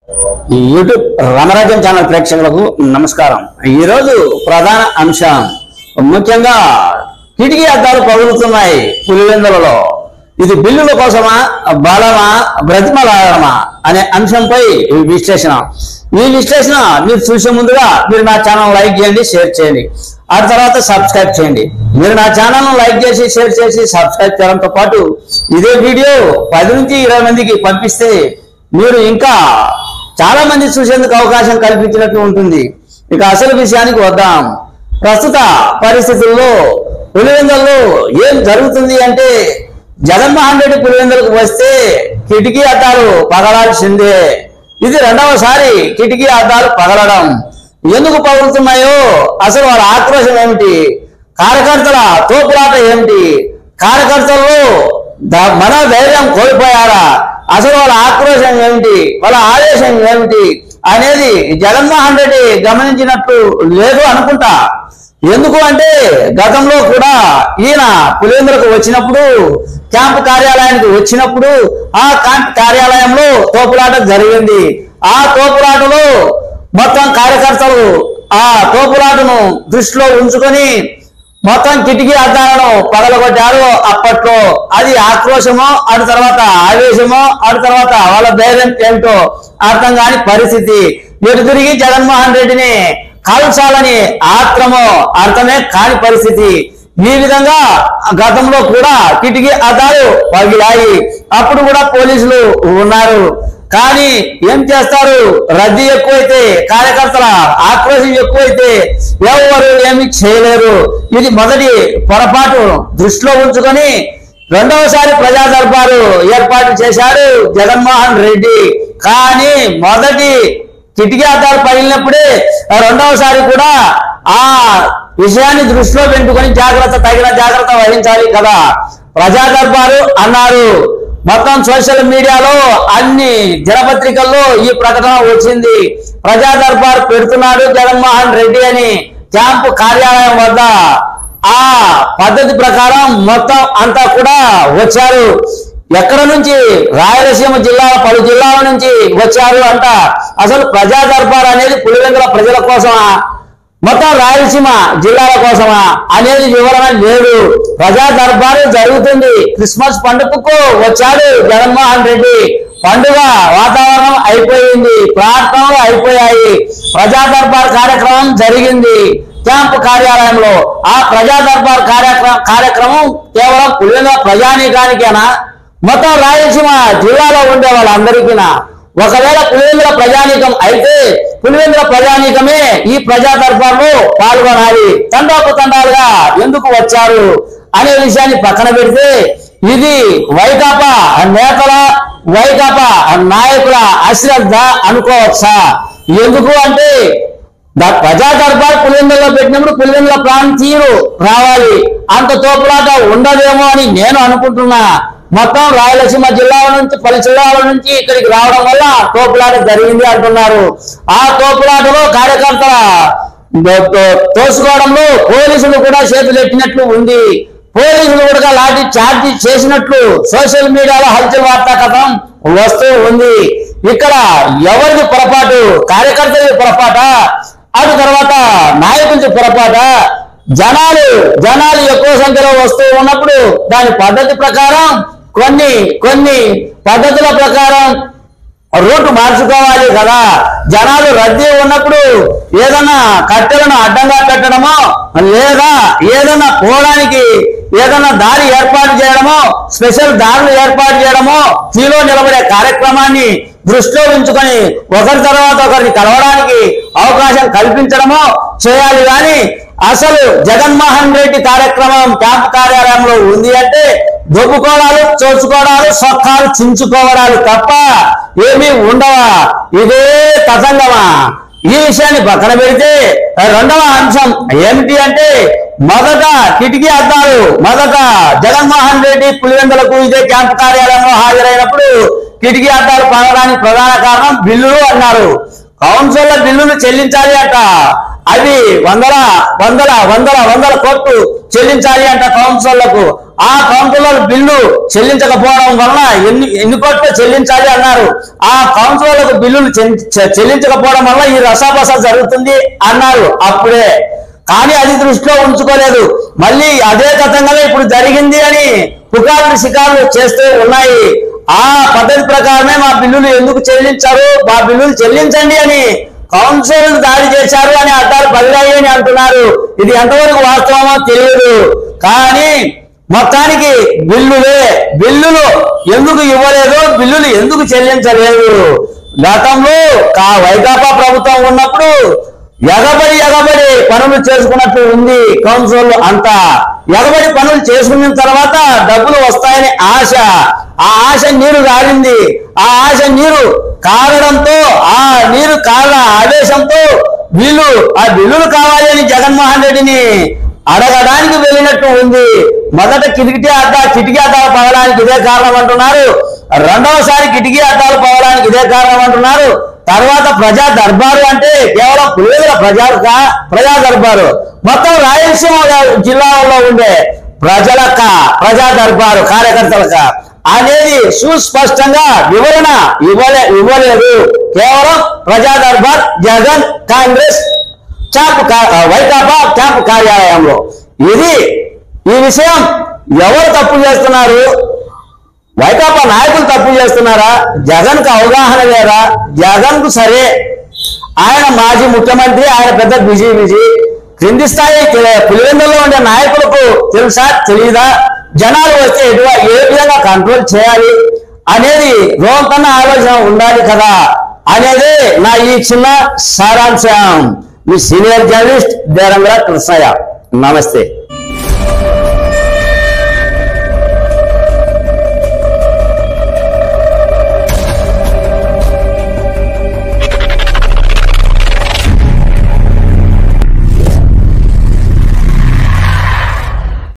YouTube రామరాజ్యం channel ప్రేక్షకులకు నమస్కారం। ఈ రోజు ప్రధాన అంశం ముఖ్యంగా కిటికీ అద్దాలు పగులుతున్నాయి పులివెందులలో। ఇది బిల్లుల కోసమా బలమా బ్రతిమలాడమా అనే అంశంపై విశ్లేషణ। ఈ విశ్లేషణ మీరు చూసే ముందుగా మీరు నా ఛానల్ లైక్ చేయండి, షేర్ చేయండి, ఆ తర్వాత సబ్స్క్రైబ్ చేయండి। మీరు నా ఛానల్ లైక్ చేసి షేర్ చేసి సబ్స్క్రైబ్ చేయడంతో పాటు ఇదే వీడియో 10 నుంచి 20 మందికి పంపిస్తే మీరు ఇంకా చాలా మంది చూసేందుకు అవకాశం కల్పించినట్లు ఉంటుంది। ఇక అసలు విషయానికి వద్దాం। ప్రస్తుత పరిస్థితుల్లో పులివెందులలో ఏం జరుగుతుంది అంటే జగన్మోహన్ రెడ్డి పులివెందులకు వస్తే కిటికీ అద్దాలు పగలాల్సిందే। ఇది రెండవసారి కిటికీ అద్దాలు పగలడం। ఎందుకు పగులుతున్నాయో, అసలు వాళ్ళ ఆక్రోశం ఏమిటి, కార్యకర్తల తోపులాట ఏమిటి, కార్యకర్తల్లో మనోధైర్యం కోల్పోయారా, అసలు వాళ్ళ ఆక్రోశం ఏమిటి, వాళ్ళ ఆవేశం ఏమిటి అనేది జగన్మోహన్ రెడ్డి గమనించినట్లు లేదు అనుకుంటా। ఎందుకు అంటే గతంలో కూడా ఈయన పులివెందులకు వచ్చినప్పుడు, క్యాంపు కార్యాలయానికి వచ్చినప్పుడు ఆ క్యాంపు కార్యాలయంలో తోపులాట జరిగింది। ఆ తోపులాటలో మొత్తం కార్యకర్తలు ఆ తోపులాటను దృష్టిలో ఉంచుకొని మొత్తం కిటికీ అద్దాలను పగలగొట్టారు। అప్పట్లో అది ఆక్రోశమో, అటు తర్వాత ఆవేశమో, అటు తర్వాత వాళ్ళ ధైర్యం ఏమిటో అర్థం కాని పరిస్థితి। ఎటు తిరిగి జగన్మోహన్ రెడ్డిని కాల్చాలని ఆత్రమో అర్థమే కాని పరిస్థితి। ఈ విధంగా గతంలో కూడా కిటికీ అద్దాలు పగిలాయి, అప్పుడు కూడా పోలీసులు ఉన్నారు। కానీ ఏం చేస్తారు, రద్దీ ఎక్కువైతే, కార్యకర్తల ఆక్రోశం ఎక్కువైతే ఎవరు ఏమి చేయలేరు। ఇది మొదటి పొరపాటు దృష్టిలో ఉంచుకొని రెండవసారి ప్రజా దర్బారు ఏర్పాటు చేశారు జగన్మోహన్ రెడ్డి। కానీ మొదటి కిటికీ అద్దాలు పగిలినప్పుడే రెండవసారి కూడా ఆ విషయాన్ని దృష్టిలో పెట్టుకొని తగిన జాగ్రత్త వహించాలి కదా। ప్రజా దర్బారు అన్నారు, మొత్తం సోషల్ మీడియాలో అన్ని దినపత్రికల్లో ఈ ప్రకటన వచ్చింది। ప్రజా దర్బార్ పెడుతున్నాడు జగన్మోహన్ రెడ్డి అని క్యాంపు కార్యాలయం వద్ద ఆ పద్ధతి ప్రకారం మొత్తం అంతా కూడా వచ్చారు। ఎక్కడ నుంచి, రాయలసీమ జిల్లాల పలు జిల్లాల నుంచి వచ్చారు అంట। అసలు ప్రజా దర్బార్ అనేది పులివెందుల ప్రజల కోసమా, మొత్తం రాయలసీమ జిల్లాల కోసమా అనేది వివరణ లేదు। ప్రజా దర్బారు జరుగుతుంది, క్రిస్మస్ పండుగకు వచ్చాడు జగన్మోహన్ రెడ్డి, పండుగ వాతావరణం అయిపోయింది, ప్రార్థనలు అయిపోయాయి, ప్రజా దర్బార్ కార్యక్రమం జరిగింది క్యాంపు కార్యాలయంలో। ఆ ప్రజా దర్బార్ కార్యక్రమం కేవలం పులివెందుల ప్రజానీకానికేనా, మొత్తం రాయలసీమ జిల్లాలో ఉండే వాళ్ళందరికీనా? ఒకవేళ పులివెందుల ప్రజానీకం అయితే పులివెందుల ప్రజానీకమే ఈ ప్రజా దర్బార్లో పాల్గొనాలి। తండాలుగా ఎందుకు వచ్చారు అనే విషయాన్ని పక్కన పెడితే ఇది వైకాపా నేతల, వైకాపా నాయకుల అశ్రద్ధ అనుకోవచ్చా? ఎందుకు అంటే ప్రజా దర్బార్ పులివెందులలో పెట్టినప్పుడు పులివెందుల ప్రాంతీయులు రావాలి, అంత తోపులాట ఉండదేమో అని నేను అనుకుంటున్నా। మొత్తం రాయలసీమ జిల్లాల నుంచి, పలు జిల్లాల నుంచి ఇక్కడికి రావడం వల్ల తోపులాట జరిగింది అంటున్నారు। ఆ తోపులాటలో కార్యకర్తల తోసుకోవడంలో పోలీసులు కూడా చేతులు ఎట్టినట్లు ఉంది, పోలీసులు కూడా లాఠీ చార్జీ చేసినట్లు సోషల్ మీడియాలో హల్చల్ వార్తా కథం వస్తూ ఉంది। ఇక్కడ ఎవరిది పొరపాటు, కార్యకర్తలది పొరపాట, అటు తర్వాత నాయకులది పొరపాట? జనాలు ఎక్కువ సంఖ్యలో వస్తూ ఉన్నప్పుడు దాని పద్ధతి ప్రకారం కొన్ని పద్ధతుల ప్రకారం రూట్ మార్చుకోవాలి కదా। జనాలు రద్దీ ఉన్నప్పుడు ఏదన్నా కట్టెలను అడ్డంగా పెట్టడమో, లేదా ఏదన్నా పోవడానికి ఏదన్నా దారి ఏర్పాటు చేయడమో, స్పెషల్ దారులు ఏర్పాటు చేయడమో, క్యూలో నిలబడే కార్యక్రమాన్ని దృష్టిలో ఉంచుకొని ఒకరి తర్వాత ఒకరిని కలవడానికి అవకాశం కల్పించడమో చేయాలి। కానీ అసలు జగన్మోహన్ రెడ్డి కార్యక్రమం క్యాంపు కార్యాలయంలో ఉంది అంటే దొబ్బుకోవడాలు, చోచుకోవడాలు, సొక్కాలు చించుకోవడాలు తప్ప ఏమీ ఉండవా? ఇదే తతంగమా? ఈ విషయాన్ని పక్కన పెడితే రెండవ అంశం ఏమిటి అంటే మొదట కిటికీ అద్దాలు, మొదట జగన్మోహన్ రెడ్డి పులివెందులకు ఇదే క్యాంపు కార్యాలయంలో హాజరైనప్పుడు కిటికీ అద్దాలు పగలడానికి ప్రధాన కారణం బిల్లులు అన్నారు। కౌన్సిల్లో బిల్లులు చెల్లించాలి అట, అవి వందల కోట్లు చెల్లించాలి అంట కౌన్సిలర్లకు. ఆ కౌన్సిలర్ బిల్లు చెల్లించకపోవడం వలన ఎన్ని కోట్లు చెల్లించాలి అన్నారు. ఆ కౌన్సిలర్లకు బిల్లులు చెల్లించకపోవడం వల్ల ఈ రసాబస జరుగుతుంది అన్నారు అప్పుడే. కానీ అది దృష్టిలో ఉంచుకోలేదు. మళ్ళీ అదే కథంగానే ఇప్పుడు జరిగింది అని పుకార్లు షికార్లు చేస్తూ ఉన్నాయి. ఆ పద్ధతి ప్రకారమే మా బిల్లులు ఎందుకు చెల్లించారు, మా బిల్లులు చెల్లించండి అని కౌన్సిల్ దాడి చేశారు అని అడ్డాలు పదిలాయి అని అంటున్నారు. ఇది ఎంతవరకు వాస్తవమో తెలియదు. కానీ మొత్తానికి బిల్లులు ఎందుకు ఇవ్వలేదు, బిల్లులు ఎందుకు చెల్లించలేదు. గతంలో వైకాపా ప్రభుత్వం ఉన్నప్పుడు ఎగబడి పనులు చేసుకున్నట్టు ఉంది. కౌన్సిల్ అంతా ఎగబడి పనులు చేసుకున్న తర్వాత డబ్బులు వస్తాయని ఆశ, ఆ ఆశ నీరు కారింది. ఆ ఆశ నీరు కారడంతో, ఆ నీరు కారణ ఆదేశంతో వీళ్ళు ఆ బిల్లులు కావాలి అని జగన్మోహన్ రెడ్డిని అడగడానికి వెళ్ళినట్టు ఉంది. మొదట కిటికీ అద్దాలు పగడానికి ఇదే కారణం అంటున్నారు. రెండవసారి కిటికీ అద్దాలు పగడానికి ఇదే కారణం అంటున్నారు. తర్వాత ప్రజా దర్బారు అంటే కేవలం పులివెందుల ప్రజా దర్బారు మొత్తం రాయలసీమ జిల్లాలో ఉండే ప్రజా దర్బారు కార్యకర్తలక అనేది సుస్పష్టంగా వివరణ ఇవ్వలేదు. కేవలం ప్రజా దర్బార్ జగన్ కాంగ్రెస్ వైకాపా క్యాంపు కార్యాలయంలో. ఈ విషయం ఎవరు తప్పు చేస్తున్నారు? వైకాపా నాయకులు తప్పు చేస్తున్నారా? జగన్ కు అవగాహన లేదా? జగన్ కు సరే, ఆయన మాజీ ముఖ్యమంత్రి, ఆయన పెద్ద బిజీ క్రింది స్థాయి పులివెందుల్లో ఉండే నాయకులకు తెలుసా తెలియదా? జనాలు వస్తే ఏ విధంగా కంట్రోల్ చేయాలి అనేది రోంతన్న ఆలోచన ఉండాలి కదా అనేది నా ఈ చిన్న సారాంశం. మీ సీనియర్ జర్నలిస్ట్ దేరంగ కృష్ణయ్య. నమస్తే.